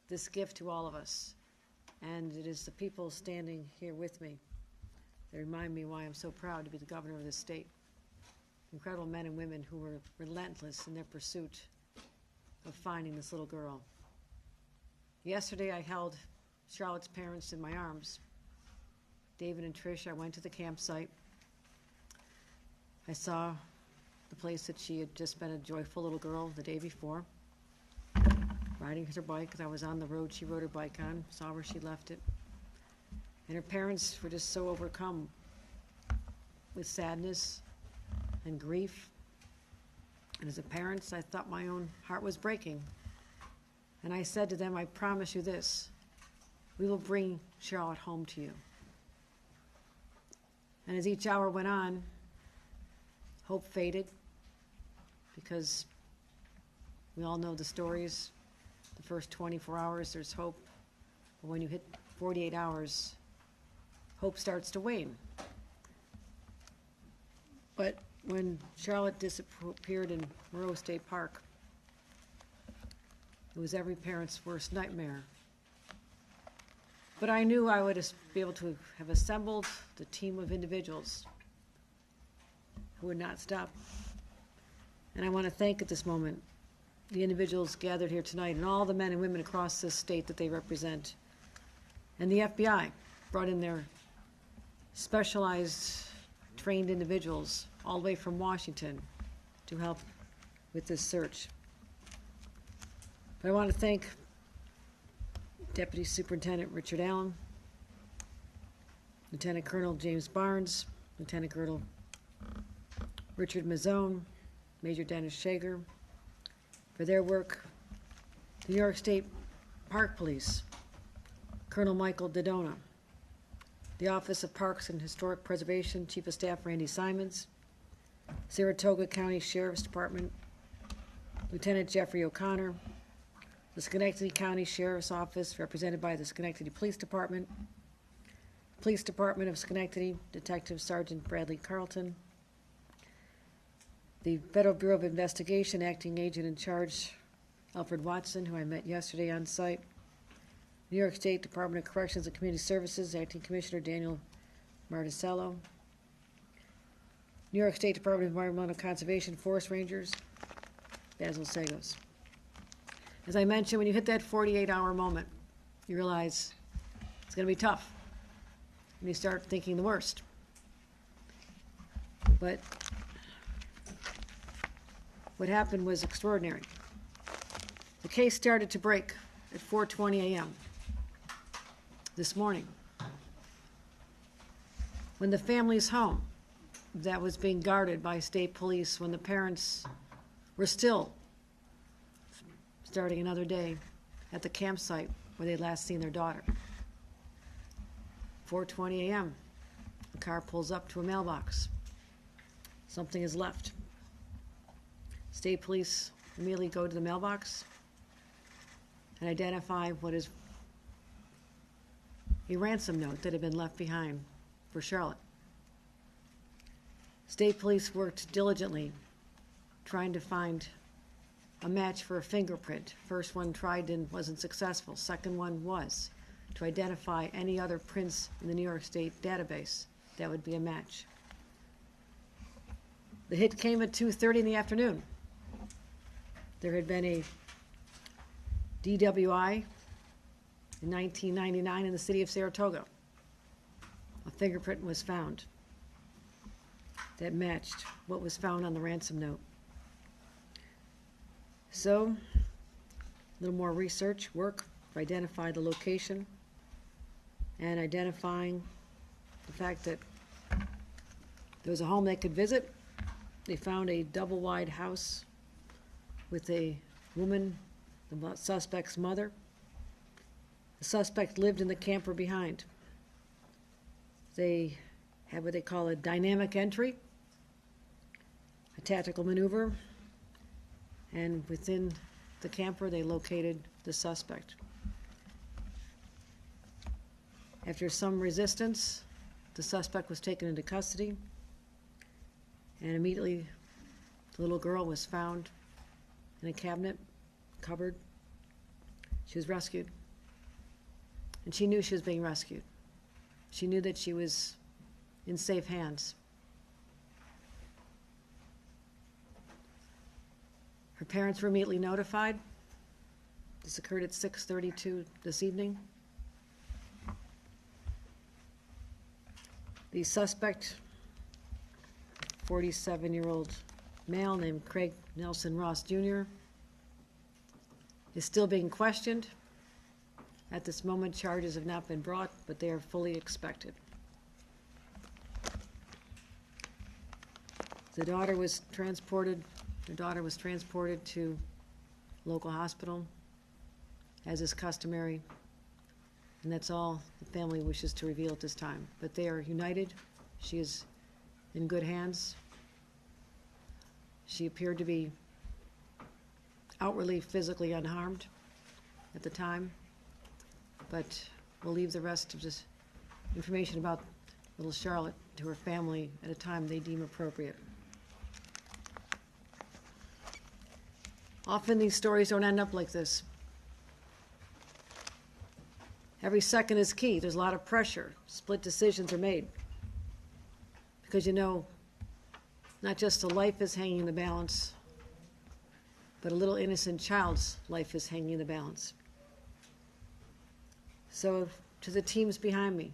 this gift to all of us. And it is the people standing here with me that remind me why I'm so proud to be the governor of this state. Incredible men and women who were relentless in their pursuit of finding this little girl. Yesterday I held Charlotte's parents in my arms. David and Trish, I went to the campsite. I saw the place that she had just been a joyful little girl the day before, riding her bike. Because I was on the road she rode her bike on, saw where she left it. And her parents were just so overcome with sadness and grief. And as a parent, I thought my own heart was breaking. And I said to them, I promise you this, we will bring Charlotte home to you. And as each hour went on, hope faded, because we all know the stories. The first 24 hours, there's hope. But when you hit 48 hours, hope starts to wane. But when Charlotte disappeared in Monroe State Park, it was every parent's worst nightmare. But I knew I would be able to have assembled the team of individuals who would not stop. And I want to thank at this moment the individuals gathered here tonight and all the men and women across this state that they represent. And the FBI brought in their specialized, trained individuals all the way from Washington to help with this search. But I want to thank Deputy Superintendent Richard Allen, Lieutenant Colonel James Barnes, Lieutenant Colonel Richard Mazzone, Major Dennis Shager, for their work, the New York State Park Police, Colonel Michael Dodona, the Office of Parks and Historic Preservation, Chief of Staff Randy Simons, Saratoga County Sheriff's Department, Lieutenant Jeffrey O'Connor, the Schenectady County Sheriff's Office, represented by the Schenectady Police Department, Police Department of Schenectady, Detective Sergeant Bradley Carlton, the Federal Bureau of Investigation Acting Agent in Charge, Alfred Watson, who I met yesterday on site, New York State Department of Corrections and Community Services, Acting Commissioner Daniel Marticello, New York State Department of Environmental Conservation Forest Rangers, Basil Sagos. As I mentioned, when you hit that 48-hour moment, you realize it's going to be tough. And you start thinking the worst. But what happened was extraordinary. The case started to break at 4:20 a.m. this morning, when the family's home that was being guarded by state police, when the parents were still starting another day at the campsite where they'd last seen their daughter. 4:20 a.m., the car pulls up to a mailbox. Something is left. State police immediately go to the mailbox and identify what is a ransom note that had been left behind for Charlotte. State police worked diligently trying to find a match for a fingerprint. First one tried and wasn't successful. Second one was to identify any other prints in the New York State database that would be a match. The hit came at 2:30 in the afternoon. There had been a DWI in 1999 in the city of Saratoga. A fingerprint was found that matched what was found on the ransom note. So, a little more research work to identify the location and identifying the fact that there was a home they could visit. They found a double-wide house with a woman, the suspect's mother. The suspect lived in the camper behind. They had what they call a dynamic entry, a tactical maneuver, and within the camper they located the suspect. After some resistance, the suspect was taken into custody, and immediately the little girl was found in a cabinet, cupboard, She was rescued. And she knew she was being rescued. She knew that she was in safe hands. Her parents were immediately notified. This occurred at 6:32 this evening. The suspect, 47-year-old male named Craig Nelson Ross Jr., is still being questioned. At this moment, charges have not been brought, but they are fully expected. Her daughter was transported to local hospital, as is customary, and that's all the family wishes to reveal at this time. But they are united. She is in good hands. She appeared to be outwardly physically unharmed at the time, but we'll leave the rest of this information about little Charlotte to her family at a time they deem appropriate. Often these stories don't end up like this. Every second is key. There's a lot of pressure. Split decisions are made. Because you know, not just a life is hanging in the balance, but a little innocent child's life is hanging in the balance. So to the teams behind me,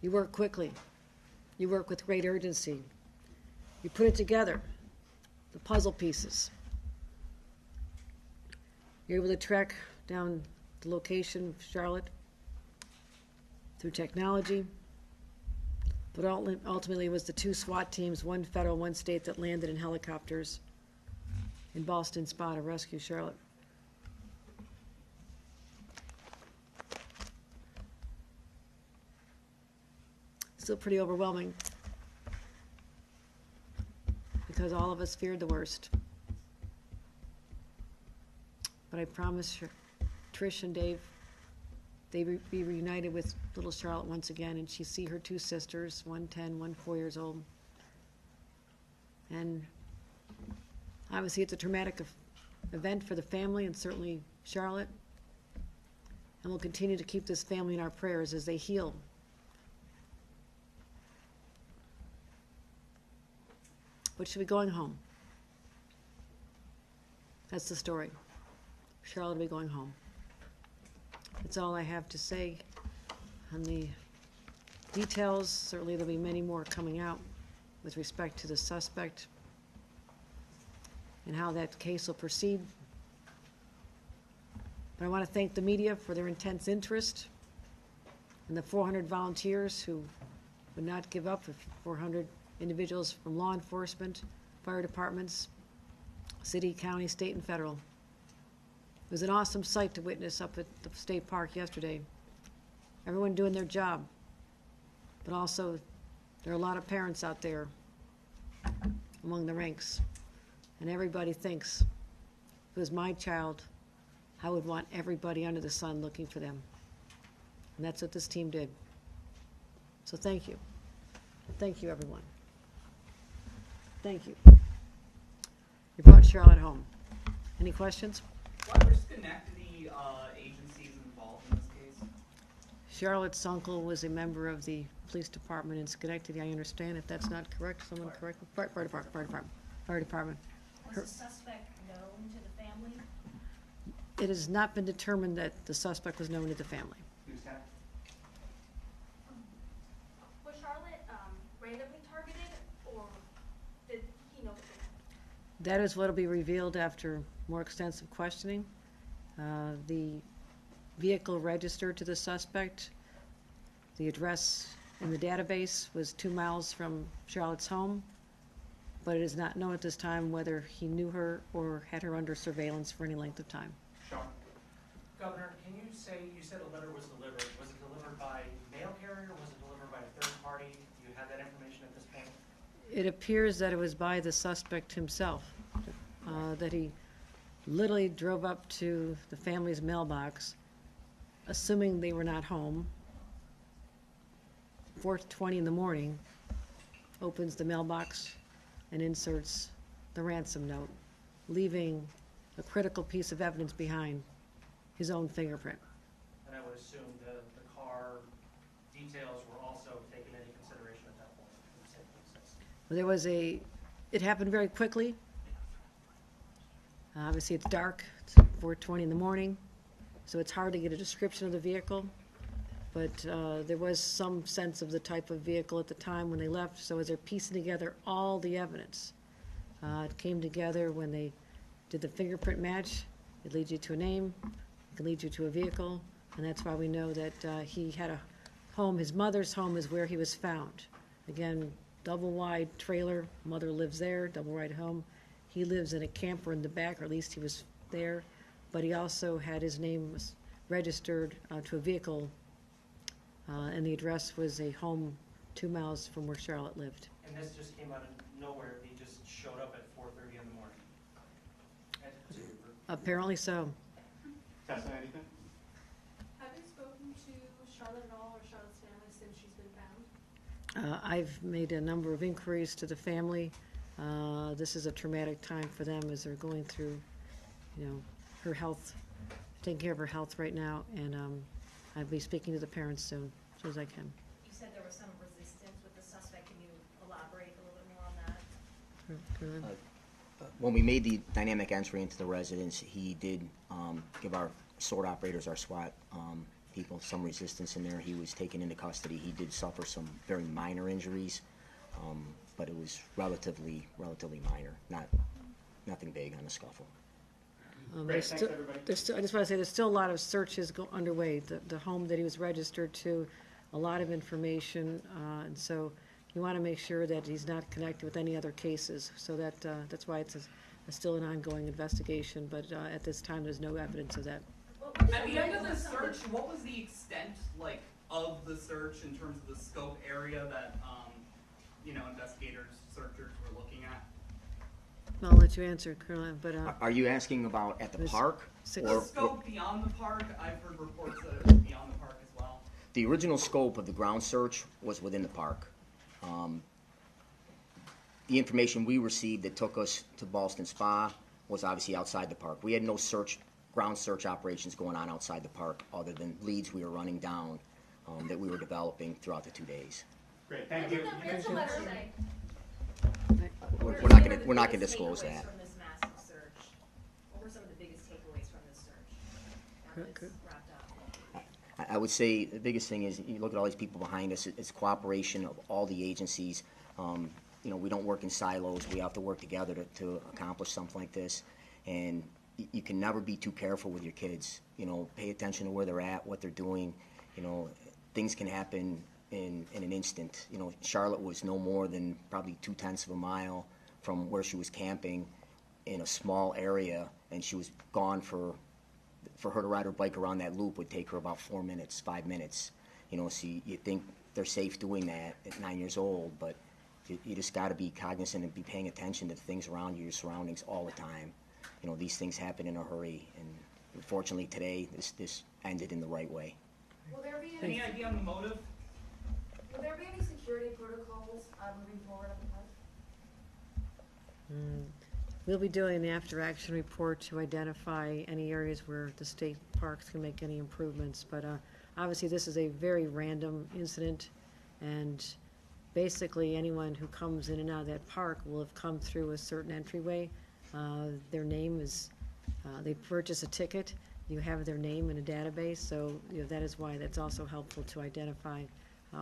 you work quickly. You work with great urgency. You put it together, the puzzle pieces. You're able to track down the location of Charlotte through technology, but ultimately it was the two SWAT teams, one federal, one state, that landed in helicopters in Boston Spa to rescue Charlotte. Still pretty overwhelming because all of us feared the worst. But I promise Trish and Dave, they be reunited with little Charlotte once again, and she see her two sisters, one 10, one 4 years old. And obviously it's a traumatic event for the family and certainly Charlotte. And we'll continue to keep this family in our prayers as they heal. But she'll be going home. That's the story. Charlotte will be going home. That's all I have to say on the details. Certainly there'll be many more coming out with respect to the suspect and how that case will proceed. But I want to thank the media for their intense interest and the 400 volunteers who would not give up, 400 individuals from law enforcement, fire departments, city, county, state, and federal. It was an awesome sight to witness up at the state park yesterday. Everyone doing their job. But also, there are a lot of parents out there among the ranks. And everybody thinks, if it was my child, I would want everybody under the sun looking for them. And that's what this team did. So thank you. Thank you, everyone. Thank you. You brought Charlotte home. Any questions? What were Schenectady agencies involved in this case? Charlotte's uncle was a member of the police department in Schenectady, I understand. If that's not correct, someone correct me. Fire department. Was the suspect known to the family? It has not been determined that the suspect was known to the family. Was Charlotte randomly targeted, or did he know the family? That is what will be revealed after more extensive questioning. The vehicle registered to the suspect, the address in the database was 2 miles from Charlotte's home, but it is not known at this time whether he knew her or had her under surveillance for any length of time. Sean. Governor, can you say, you said a letter was delivered. Was it delivered by mail carrier or was it delivered by a third party? Do you have that information at this point? It appears that it was by the suspect himself, that he literally drove up to the family's mailbox, assuming they were not home, 4:20 in the morning, opens the mailbox and inserts the ransom note, leaving a critical piece of evidence behind his own fingerprint. And I would assume the car details were also taken into consideration at that point for the safety assessment. There was it happened very quickly. Obviously, it's dark, it's 4:20 in the morning, so it's hard to get a description of the vehicle. But there was some sense of the type of vehicle at the time when they left, so as they're piecing together all the evidence, it came together when they did the fingerprint match. It leads you to a name, it can lead you to a vehicle, and that's why we know that he had a home. His mother's home is where he was found. Again, double-wide trailer, mother lives there, double-wide home. He lives in a camper in the back, or at least he was there, but he also had his name registered to a vehicle, and the address was a home 2 miles from where Charlotte lived. And this just came out of nowhere, he just showed up at 4:30 in the morning? Apparently so. Tessa, anything? Have you spoken to Charlotte at all, or Charlotte's family, since she's been found? I've made a number of inquiries to the family. This is a traumatic time for them as they're going through, her health, taking care of her health right now, and I'll be speaking to the parents soon as I can. You said there was some resistance with the suspect. Can you elaborate a little bit more on that? When we made the dynamic entry into the residence, he did give our SWORD operators, our SWAT people, some resistance in there. He was taken into custody. He did suffer some very minor injuries, but it was relatively minor, nothing big on the scuffle. Great, thanks, everybody. I just want to say there's still a lot of searches underway. The home that he was registered to, a lot of information, and so you want to make sure that he's not connected with any other cases. So that's why it's still an ongoing investigation. But at this time, there's no evidence of that. At the end of the search, what was the extent, of the search in terms of the scope area that, investigators, searchers were looking at? I'll let you answer, Colonel. But Are you asking about at the There's park? six- The Or scope beyond the park, I've heard reports that it was beyond the park as well. the original scope of the ground search was within the park. The information we received that took us to Ballston Spa was obviously outside the park. We had no ground search operations going on outside the park other than leads we were running down that we were developing throughout the 2 days. Great, thank you. What's the letter say? We're not gonna disclose Takeaways that. from this massive search? What were some of the biggest takeaways from this search? Now that Good. it's wrapped up. I would say the biggest thing is you look at all these people behind us. It's cooperation of all the agencies. We don't work in silos. We have to work together to accomplish something like this. And you can never be too careful with your kids. Pay attention to where they're at, what they're doing. Things can happen in an instant. Charlotte was no more than probably 2/10 of a mile from where she was camping in a small area, and she was gone for her to ride her bike around that loop would take her about 4 minutes, 5 minutes. So you think they're safe doing that at 9 years old, but you just got to be cognizant and be paying attention to things around you, your surroundings all the time. These things happen in a hurry, and unfortunately today this ended in the right way. Will there be Any idea on the motive? Will there be any security protocols moving forward on the park? We'll be doing the after-action report to identify any areas where the state parks can make any improvements. But obviously, this is a very random incident, and basically anyone who comes in and out of that park will have come through a certain entryway. Their name is, they purchase a ticket, you have their name in a database, so that is why that's also helpful to identify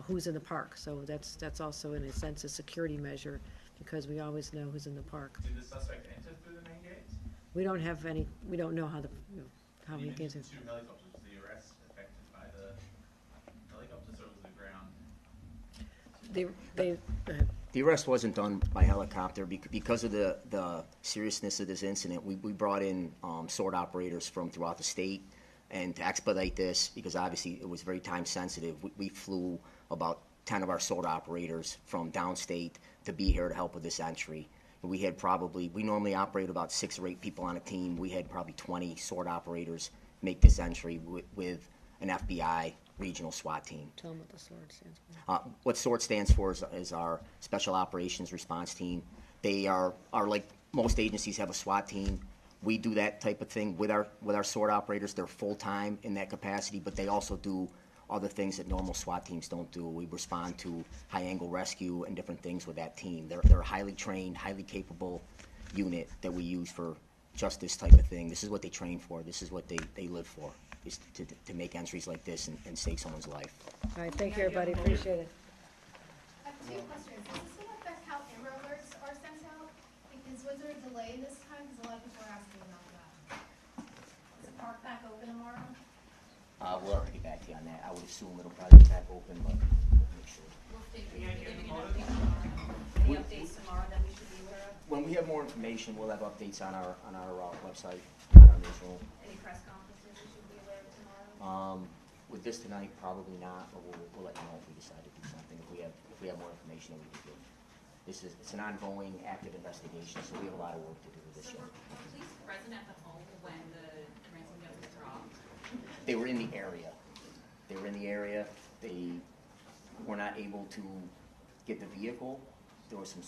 who's in the park. So that's also, in a sense, a security measure, because we always know who's in the park. Did the suspect enter through the main gates? We don't know how how many You gates. mentioned 2 helicopters. Was the arrest affected by the helicopters, or was the ground? The arrest wasn't done by helicopter because of the seriousness of this incident. We brought in SWORD operators from throughout the state, and to expedite this, because obviously it was very time sensitive, we flew about 10 of our SWORD operators from downstate to be here to help with this entry. We normally operate about 6 or 8 people on a team. We had probably 20 SWORD operators make this entry with an FBI regional SWAT team. Tell them what the SWORD stands for. What SWORD stands for is our Special Operations Response Team. They are like most agencies have a SWAT team. we do that type of thing with our SWORD operators. They're full-time in that capacity, but they also do other things that normal SWAT teams don't do. We respond to high-angle rescue and different things with that team. They're a highly trained, highly capable unit that we use for just this type of thing. This is what they train for. This is what they live for, is to make entries like this and save someone's life. All right, thank you, everybody, appreciate it. I have two questions. Does this gonna affect how Amber Alerts are sent out? Because was there a delay this time? Because a lot of people are asking about that. Is the park back open tomorrow? We'll have to get back to you on that. I would assume it'll probably be back open, but we'll make sure. We'll be giving an update tomorrow. Any updates tomorrow that we should be aware of? When we have more information, we'll have updates on our website, on our newsroom. Any press conferences we should be aware of tomorrow? With this tonight, probably not, but we'll let you know if we decide to do something, if we have more information that we can give. It's an ongoing, active investigation, so we have a lot of work to do with this So yet. were police present at the home when the ransom note was dropped? They were in the area. They were not able to get the vehicle. There was some